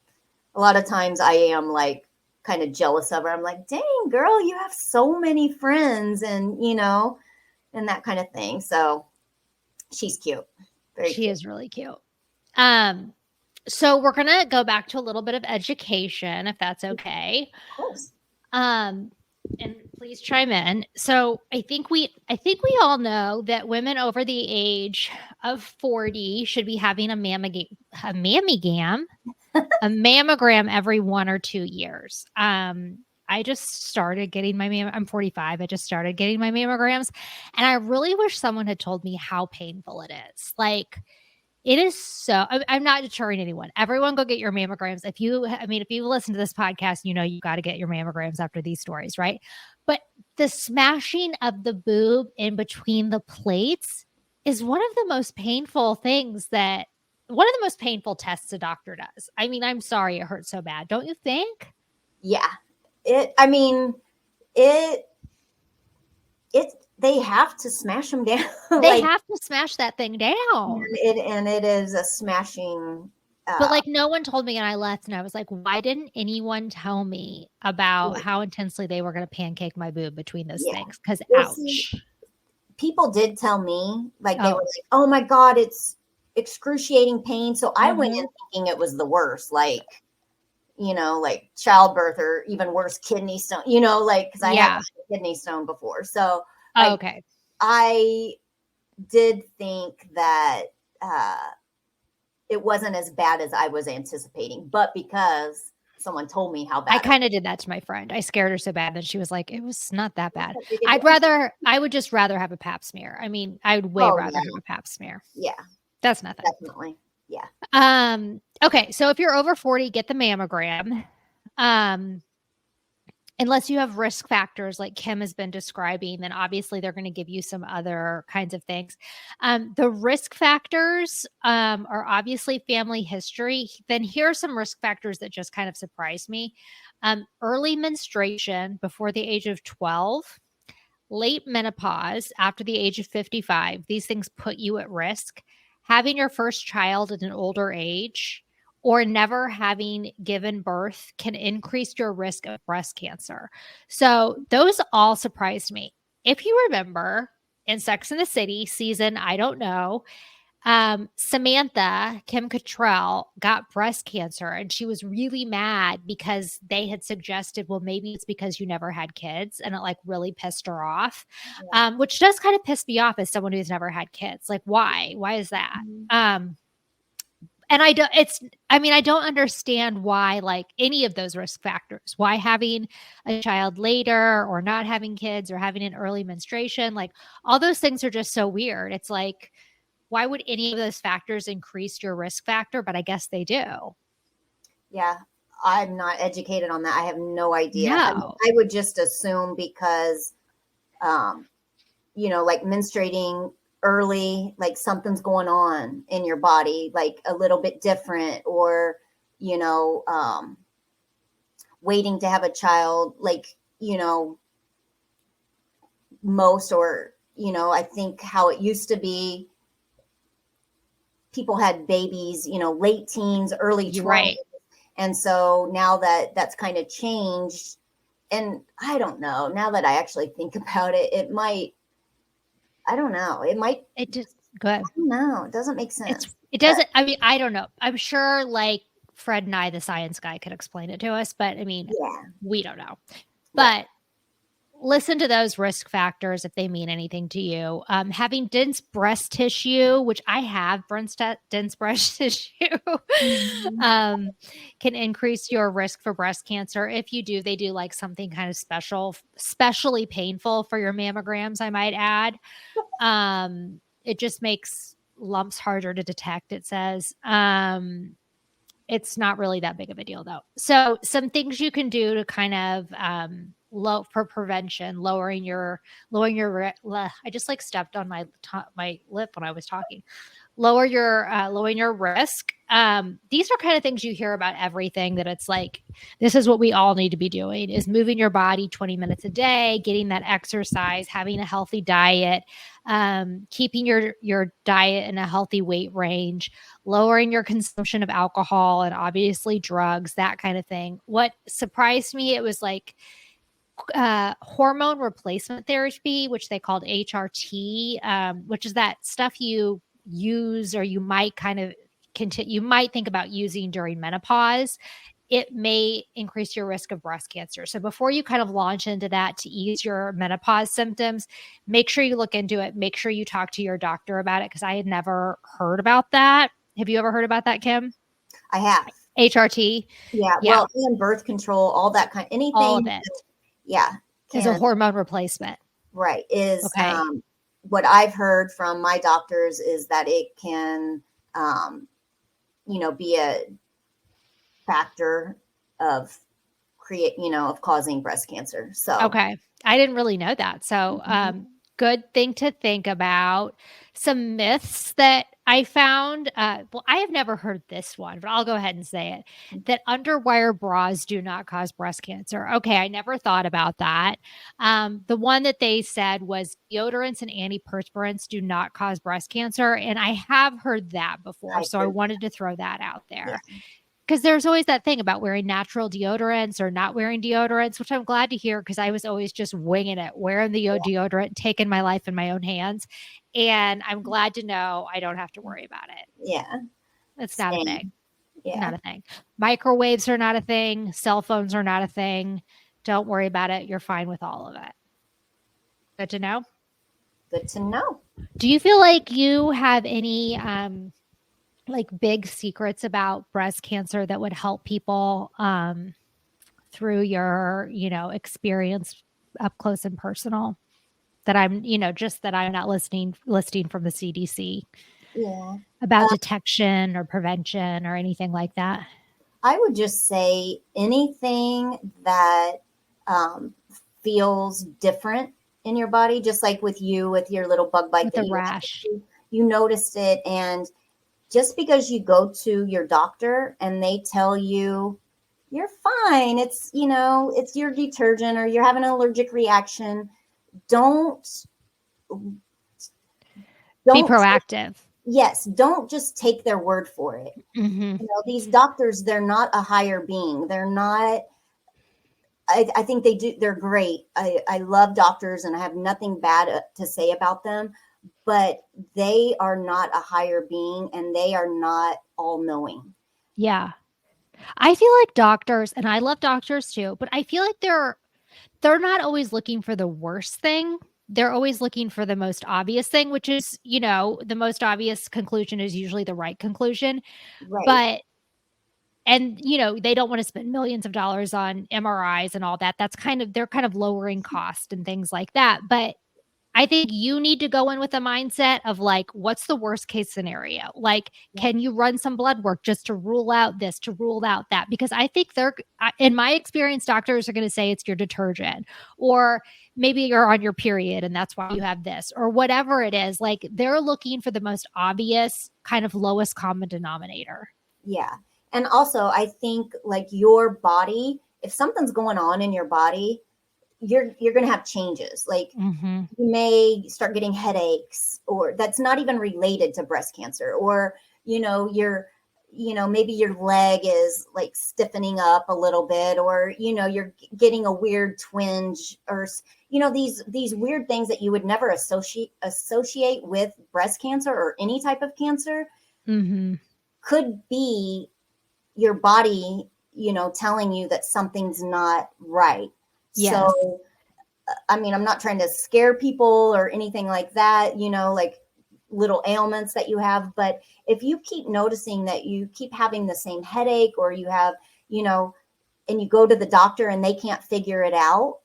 a lot of times I am like kind of jealous of her. I'm like, dang, girl, you have so many friends and that kind of thing. So she's cute. Very She cute. is really cute. Um, so we're gonna go back to a little bit of education, if that's okay. Of course. Um, and please chime in. So I think we all know that women over the age of 40 should be having a mammogram every 1 or 2 years. I just started getting I'm 45. I just started getting my mammograms, and I really wish someone had told me how painful it is. Like, it is so. I'm not deterring anyone. Everyone go get your mammograms. If you listen to this podcast, you got to get your mammograms after these stories, right? But the smashing of the boob in between the plates is one of the most painful tests a doctor does. I mean, I'm sorry it hurts so bad. Don't you think? Yeah. I mean, it, they have to smash them down. They Like, have to smash that thing down. and it is a smashing, But, like, no one told me, and I left, and I was like, "Why didn't anyone tell me about how intensely they were gonna pancake my boob between those yeah. things? Because Well, see, ouch." people did tell me, like, they were Oh. like, oh my God, it's excruciating pain. So I went in Mhm. thinking it was the worst, like childbirth or even worse, kidney stone, like, because I have Yeah. had a kidney stone before. So, Oh, like, okay. I did think that it wasn't as bad as I was anticipating, but because someone told me how I bad it kinda did that to my friend. I scared her so bad that she was like, "It was not that was. bad." That big a deal. I would just rather have a pap smear. I mean, I would way Oh, rather yeah. have a pap smear. Yeah, That's nothing. definitely. Yeah. Okay, so if you're over 40, get the mammogram. Um, Unless you have risk factors like Kim has been describing, then obviously they're going to give you some other kinds of things. The risk factors are obviously family history. Then here are some risk factors that just kind of surprised me. Early menstruation before the age of 12, late menopause after the age of 55. These things put you at risk. Having your first child at an older age or never having given birth can increase your risk of breast cancer. So those all surprised me. If you remember in Sex and the City season, I don't know, Samantha, Kim Cattrall, got breast cancer and she was really mad because they had suggested, well, maybe it's because you never had kids. And it like really pissed her off, Yeah. which does kind of piss me off as someone who's never had kids. Like, why? Why is that? Mhm. And I don't understand why, like, any of those risk factors, why having a child later or not having kids or having an early menstruation, like all those things are just so weird. It's like, why would any of those factors increase your risk factor? But I guess they do. Yeah. I'm not educated on that. I have no idea. I mean, No. I would just assume because, um, like menstruating early, like something's going on in your body, like a little bit different, or, you know, um, waiting to have a child, like, most, or, I think how it used to be, people had babies, late teens, early 20s. Right. And so now that that's kind of changed, and I don't know, now that I actually think about it, I don't know, It just good. no, it doesn't make sense. It doesn't, I mean, I don't know. I'm sure like Fred and I, the science guy, could explain it to us, but I mean, Yeah. we don't know. Right. But listen to those risk factors if they mean anything to you. Having dense breast tissue, which I have dense breast tissue, can increase your risk for breast cancer. If you do, they do like something kind of specially painful for your mammograms, I might add. It just makes lumps harder to detect, it says. It's not really that big of a deal though. So some things you can do to kind of for prevention, I just like stepped on my lip when I was talking. Lowering your risk. These are kind of things you hear about everything, that it's like, this is what we all need to be doing, is moving your body 20 minutes a day, getting that exercise, having a healthy diet, keeping your diet in a healthy weight range, lowering your consumption of alcohol and obviously drugs, that kind of thing. What surprised me, it was like hormone replacement therapy, which they called HRT, which is that stuff you use, or you might kind of you might think about using during menopause. It may increase your risk of breast cancer. So before you kind of launch into that to ease your menopause symptoms, make sure you look into it. Make sure you talk to your doctor about it, because I had never heard about that. Have you ever heard about that, Kim? I have. HRT? Yeah. Well, and birth control, all that kind, All of anything. it. Yeah. Is a hormone replacement. Right. Is okay. What I've heard from my doctors is that it can, be a factor of of causing breast cancer. So, okay. I didn't really know that. So, good thing to think about. Some myths that I found. Well, I have never heard this one, but I'll go ahead and say it, that underwire bras do not cause breast cancer. Okay. I never thought about that. The one that they said was deodorants and antiperspirants do not cause breast cancer. And I have heard that before. So I wanted to throw that out there. Yeah. Because there's always that thing about wearing natural deodorants or not wearing deodorants, which I'm glad to hear, because I was always just winging it, wearing the deodorant, taking my life in my own hands. And I'm glad to know I don't have to worry about it. Yeah. It's not a thing. Yeah. Not a thing. Microwaves are not a thing. Cell phones are not a thing. Don't worry about it. You're fine with all of it. Good to know. Good to know. Do you feel like you have any like big secrets about breast cancer that would help people through your, experience up close and personal, that I'm, just that I'm not listing from the CDC? Yeah. About detection or prevention or anything like that? I would just say anything that feels different in your body, just like with your little bug bite, with that the rash. You noticed it. And just because you go to your doctor and they tell you you're fine, it's your detergent, or you're having an allergic reaction, don't be proactive. Yes, don't just take their word for it. Mm-hmm. These doctors, they're not a higher being. They're not. I think they're great. I love doctors and I have nothing bad to say about them, but they are not a higher being, and they are not all knowing. Yeah. I feel like doctors, and I love doctors too, but I feel like they're not always looking for the worst thing. They're always looking for the most obvious thing, which is, the most obvious conclusion is usually the right conclusion. Right. But and, they don't want to spend millions of dollars on MRIs and all that. They're kind of lowering cost and things like that. But I think you need to go in with a mindset of like, what's the worst case scenario? Like, can you run some blood work just to rule out this, to rule out that? Because I think in my experience, doctors are going to say it's your detergent, or maybe you're on your period and that's why you have this, or whatever it is. Like, they're looking for the most obvious kind of lowest common denominator. Yeah. And also, I think like your body, if something's going on in your body, you're going to have changes. Like you may start getting headaches, or that's not even related to breast cancer, or, maybe your leg is like stiffening up a little bit, or, you're getting a weird twinge, or, these weird things that you would never associate with breast cancer or any type of cancer could be your body, telling you that something's not right. Yes. So, I mean, I'm not trying to scare people or anything like that, like little ailments that you have. But if you keep noticing that you keep having the same headache, or you have, and you go to the doctor and they can't figure it out,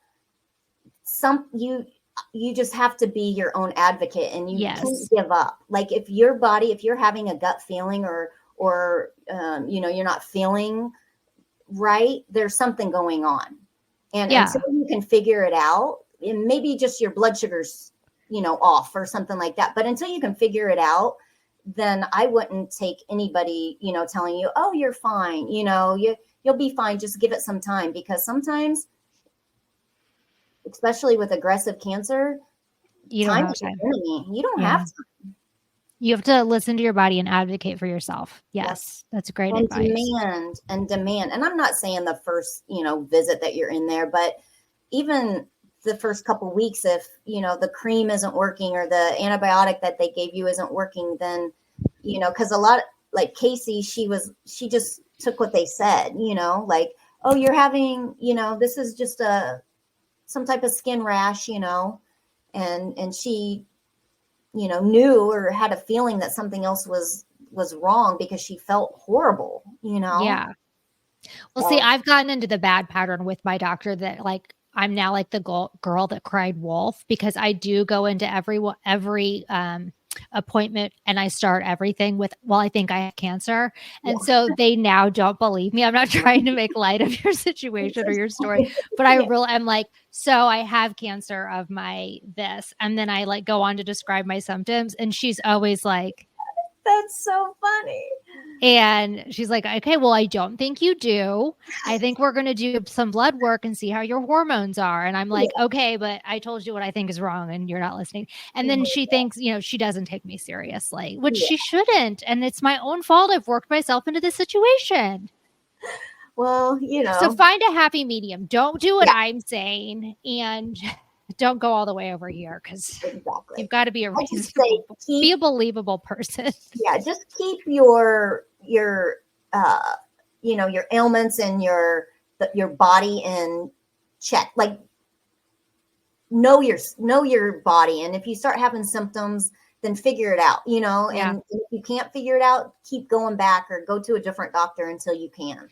you just have to be your own advocate, and you can't give up. Like if you're having a gut feeling, or you're not feeling right, there's something going on. And until you can figure it out, and maybe just your blood sugar's, off or something like that. But until you can figure it out, then I wouldn't take anybody, telling you, oh, you're fine. You'll be fine. Just give it some time, because sometimes, especially with aggressive cancer, time is your enemy. You don't have time. You have to listen to your body and advocate for yourself. Yes. That's great advice. Demand. And I'm not saying the first, visit that you're in there, but even the first couple of weeks, if, the cream isn't working, or the antibiotic that they gave you isn't working, then, because a lot, like Casey, she just took what they said, like, oh, you're having, this is just some type of skin rash, and she, knew or had a feeling that something else was wrong, because she felt horrible, Yeah. Well, see, I've gotten into the bad pattern with my doctor that, like, I'm now like the girl that cried wolf, because I do go into every appointment and I start everything with, well, I think I have cancer. And so they now don't believe me. I'm not trying to make light of your situation or your story, but I'm like, so I have cancer of my this. And then I like go on to describe my symptoms. And she's always like, that's so funny. And she's like, okay, well, I don't think you do. I think we're going to do some blood work and see how your hormones are. And I'm like, okay, but I told you what I think is wrong and you're not listening. And then she thinks, she doesn't take me seriously, which she shouldn't. And it's my own fault. I've worked myself into this situation. Well, So find a happy medium. Don't do what I'm saying, and don't go all the way over here, because you've got to be a reasonable, be a believable person. Yeah, just keep your your ailments and your body in check. Like know your body, and if you start having symptoms, then figure it out. And if you can't figure it out, keep going back or go to a different doctor until you can.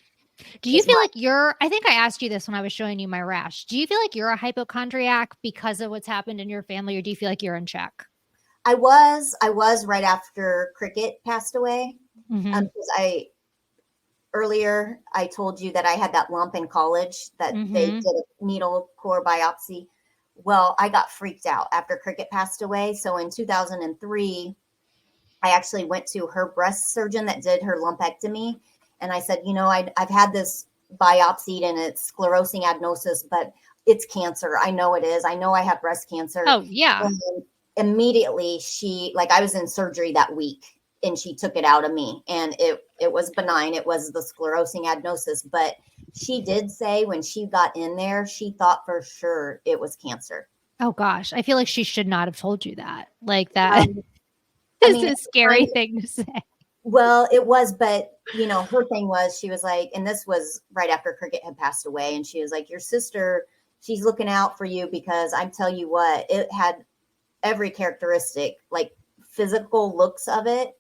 Do you feel like I think I asked you this when I was showing you my rash. Do you feel like you're a hypochondriac because of what's happened in your family, or do you feel like you're in check? I was right after Cricket passed away. Because earlier I told you that I had that lump in college that they did a needle core biopsy. Well, I got freaked out after Cricket passed away. So in 2003, I actually went to her breast surgeon that did her lumpectomy. And I said, I've had this biopsied and it's sclerosing adenosis, but it's cancer. I know it is. I know I have breast cancer. Oh, yeah. And immediately I was in surgery that week, and she took it out of me, and it was benign. It was the sclerosing adenosis, but she did say when she got in there, she thought for sure it was cancer. Oh gosh. I feel like she should not have told you that. Like that is a scary thing to say. Well, it was, but her thing was, she was like, and this was right after Cricket had passed away, and she was like, your sister, she's looking out for you, because I tell you what, it had every characteristic, like physical looks of it.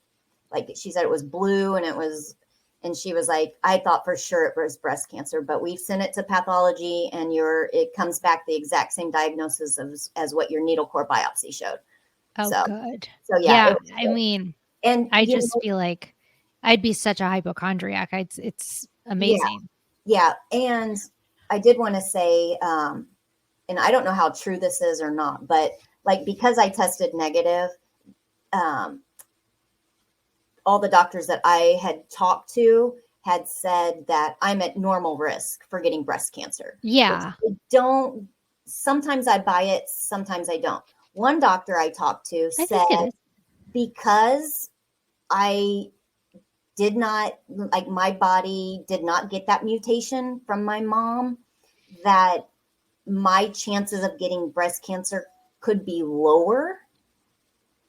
Like she said, it was blue, and she was like, I thought for sure it was breast cancer, but we sent it to pathology, and it comes back the exact same diagnosis as what your needle core biopsy showed. Oh, good. So yeah. I mean, and I just feel like I'd be such a hypochondriac. It's amazing. Yeah. And I did want to say, and I don't know how true this is or not, but like, because I tested negative, all the doctors that I had talked to had said that I'm at normal risk for getting breast cancer. Yeah. They don't sometimes I buy it, sometimes I don't. One doctor I talked to I said think it is. because I did not, like, my body did not get that mutation from my mom, that my chances of getting breast cancer could be lower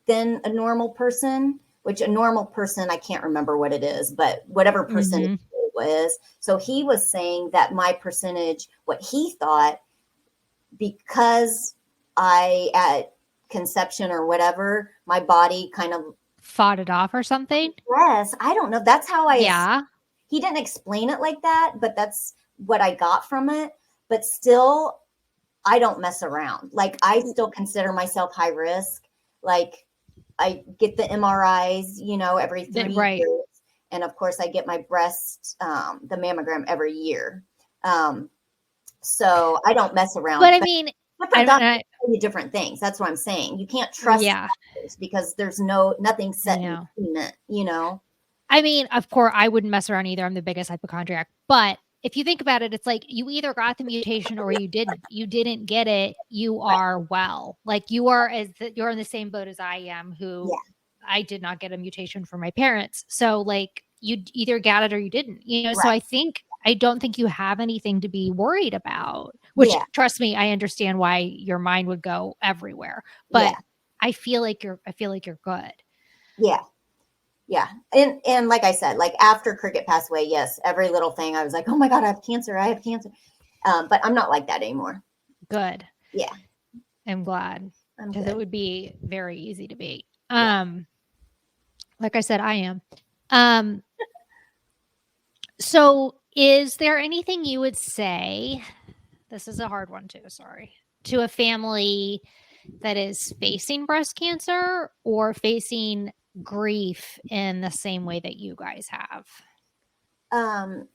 than a normal person, which a normal person, I can't remember what it is, but whatever percentage it was. So he was saying that my percentage, what he thought, because I, at conception or whatever, my body kind of fought it off or something. Yes, I don't know. That's how Yeah. he didn't explain it like that, but that's what I got from it. But still, I don't mess around. Like, I still consider myself high risk. Like, I get the MRIs, every 3 years. And of course, I get my breast, the mammogram every year. So I don't mess around. But I mean, different doctors tell you different things. That's what I'm saying. You can't trust doctors because there's nothing set in cement, I mean, of course, I wouldn't mess around either. I'm the biggest hypochondriac. But if you think about it, it's like you either got the mutation or you didn't. You didn't get it. You are well. Like you're in the same boat as I am, who I did not get a mutation from my parents. So like you either got it or you didn't. So I don't think you have anything to be worried about. Which, trust me, I understand why your mind would go everywhere. But I feel like you're good. Yeah. Yeah. And like I said, like after Cricket passed away, yes, every little thing I was like, oh my God, I have cancer. But I'm not like that anymore. Good. Yeah. I'm glad, because it would be very easy to be. Like I said, I am. So is there anything you would say, this is a hard one too, sorry, to a family that is facing breast cancer or facing grief in the same way that you guys have?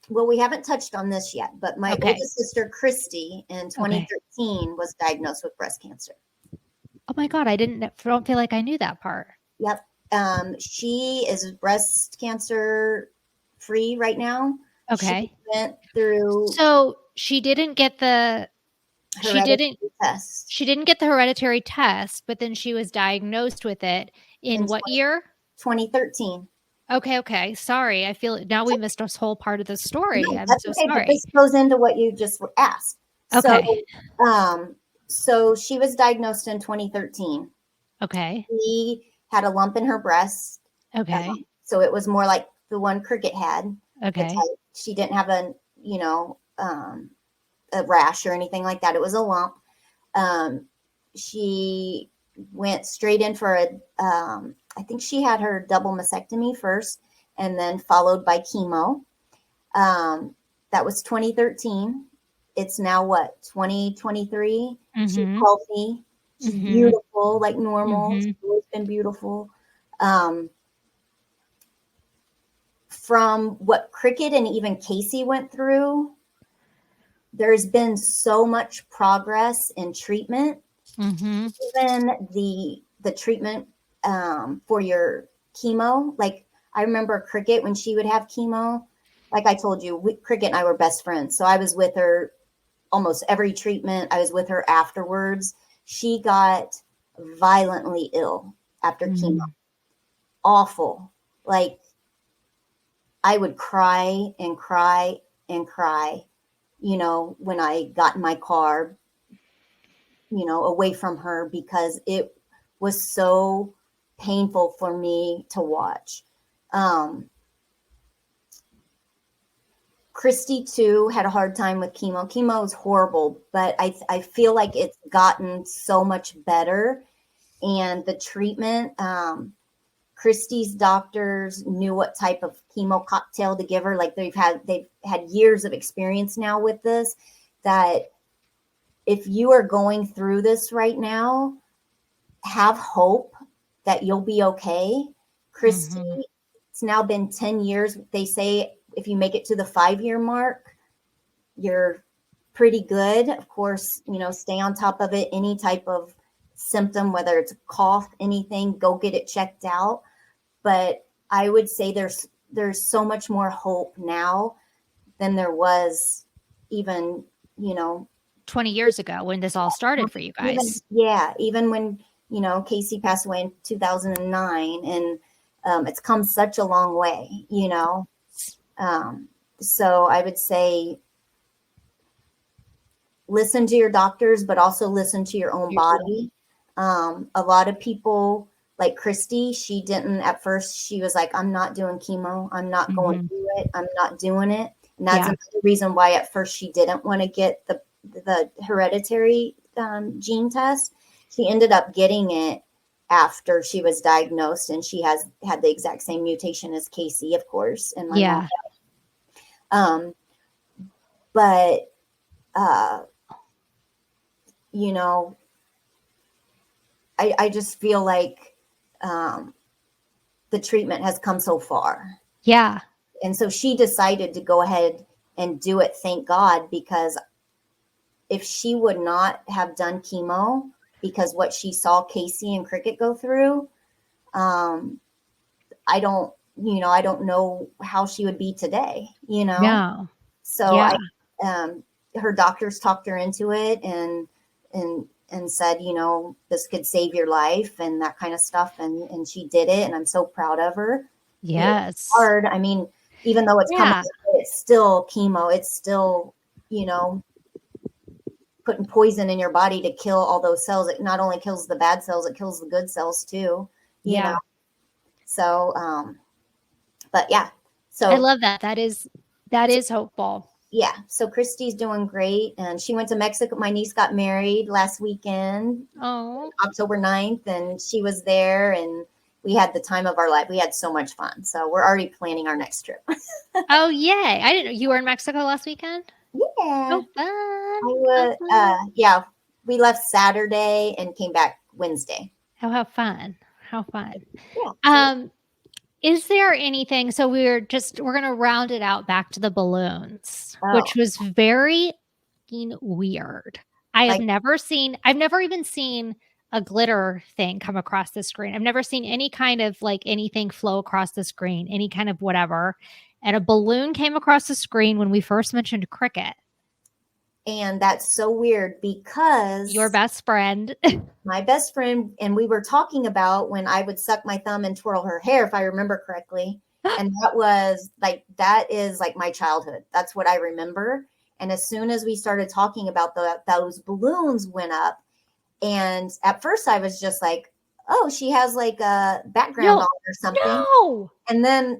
Well, we haven't touched on this yet, but my oldest sister, Christy, in 2013 was diagnosed with breast cancer. Oh my God, I don't feel like I knew that part. Yep. She is breast cancer free right now. Okay. She went through. So she didn't get the test. She didn't get the hereditary test, but then she was diagnosed with it in what year? 2013. Okay. Sorry. I feel now we missed a whole part of the story. No, I'm that's so okay, sorry. but this goes into what you just asked. Okay. So she was diagnosed in 2013. Okay. She had a lump in her breast. Okay. So it was more like the one Cricket had. Okay. She didn't have a rash or anything like that. It was a lump. She went straight in for I think she had her double mastectomy first and then followed by chemo. That was 2013. It's now what, 2023? She's healthy. She's beautiful, like normal. She's always been beautiful. From what Cricket and even Casey went through, there's been so much progress in treatment. Even the treatment for your chemo. Like, I remember Cricket when she would have chemo. Like I told you, Cricket and I were best friends. So I was with her almost every treatment. I was with her afterwards. She got violently ill after chemo. Awful. Like, I would cry and cry and cry, when I got in my car, away from her, because it was so painful for me to watch. Christy too had a hard time with chemo. Chemo is horrible, but I feel like it's gotten so much better. And the treatment, Christy's doctors knew what type of chemo cocktail to give her. Like, they've had years of experience now with this, that if you are going through this right now, have hope that you'll be okay. Christy, it's now been 10 years. They say if you make it to the 5-year mark, you're pretty good. Of course, stay on top of it. Any type of symptom, whether it's a cough, anything, go get it checked out. But I would say there's so much more hope now than there was even, 20 years ago when this all started for you guys. Even when, Casey passed away in 2009, and it's come such a long way, so I would say listen to your doctors, but also listen to your own body. A lot of people, like Christy, she didn't at first. She was like, I'm not doing chemo. I'm not going to do it. I'm not doing it. And that's another reason why at first she didn't want to get the hereditary gene test. She ended up getting it after she was diagnosed, and she has had the exact same mutation as Casey, of course, and my mom. But I just feel like the treatment has come so far. Yeah. And so she decided to go ahead and do it, thank God, because if she would not have done chemo, because what she saw Casey and Cricket go through, I don't know how she would be today, Yeah. So her doctors talked her into it and said, this could save your life and that kind of stuff. And she did it. And I'm so proud of her. Yes. It's hard. I mean, even though it's coming, it's still chemo. It's still, putting poison in your body to kill all those cells. It not only kills the bad cells, it kills the good cells too, you know? So, but yeah. So I love that. That is hopeful. Yeah. So Christy's doing great. And she went to Mexico. My niece got married last weekend, October 9th, and she was there, and we had the time of our life. We had so much fun. So we're already planning our next trip. Oh, yay. I didn't know you were in Mexico last weekend? Yeah. Oh, fun. Yeah. We left Saturday and came back Wednesday. Oh, how fun. How fun. Yeah. Is there anything, so we're going to round it out back to the balloons, which was very weird. I've never even seen a glitter thing come across the screen. I've never seen any kind of anything flow across the screen, any kind of whatever. And a balloon came across the screen when we first mentioned Cricket. And that's so weird because your best friend, my best friend, and we were talking about when I would suck my thumb and twirl her hair, if I remember correctly. And that is like my childhood. That's what I remember. And as soon as we started talking about those balloons went up. And at first I was just like, oh, she has like a background on or something. No.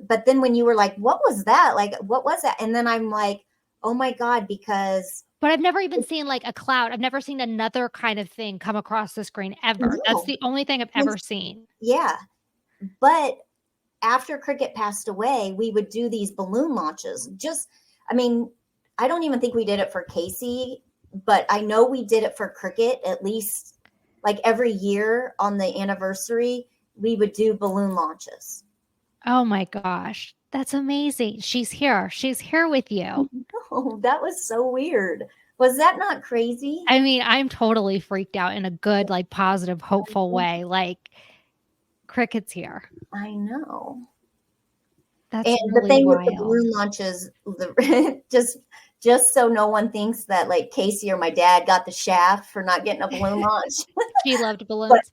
But then when you were like, what was that? Like, what was that? And then I'm like, oh my God, because. But I've never even seen like a cloud. I've never seen another kind of thing come across the screen ever. No. That's the only thing I've ever seen. Yeah. But after Cricket passed away, we would do these balloon launches. I don't even think we did it for Casey, but I know we did it for Cricket at least like every year on the anniversary, we would do balloon launches. Oh my gosh. That's amazing. She's here. She's here with you. Oh, that was so weird. Was that not crazy? I mean, I'm totally freaked out in a good, like positive, hopeful way. Like Cricket's here. I know. That's and really the thing wild. With the balloon launches, just so no one thinks that like Casey or my dad got the shaft for not getting a balloon launch. She loved balloons.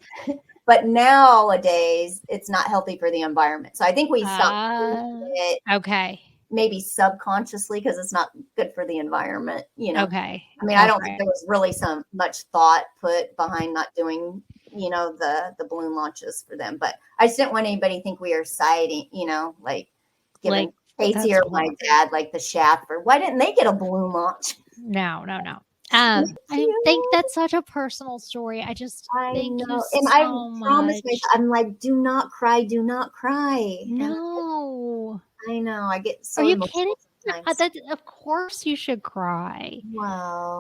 But nowadays, it's not healthy for the environment. So I think we stopped doing it. Okay. Maybe subconsciously because it's not good for the environment, Okay. I mean, I don't think there was really much thought put behind not doing, the balloon launches for them. But I just didn't want anybody to think we were siding, like giving Casey or my dad like the shaft for why didn't they get a balloon launch? No. I think that's such a personal story. I thank you so much. I promised myself, I'm like, do not cry. No. I know. I get so Are you emotional kidding? Of course you should cry. Wow.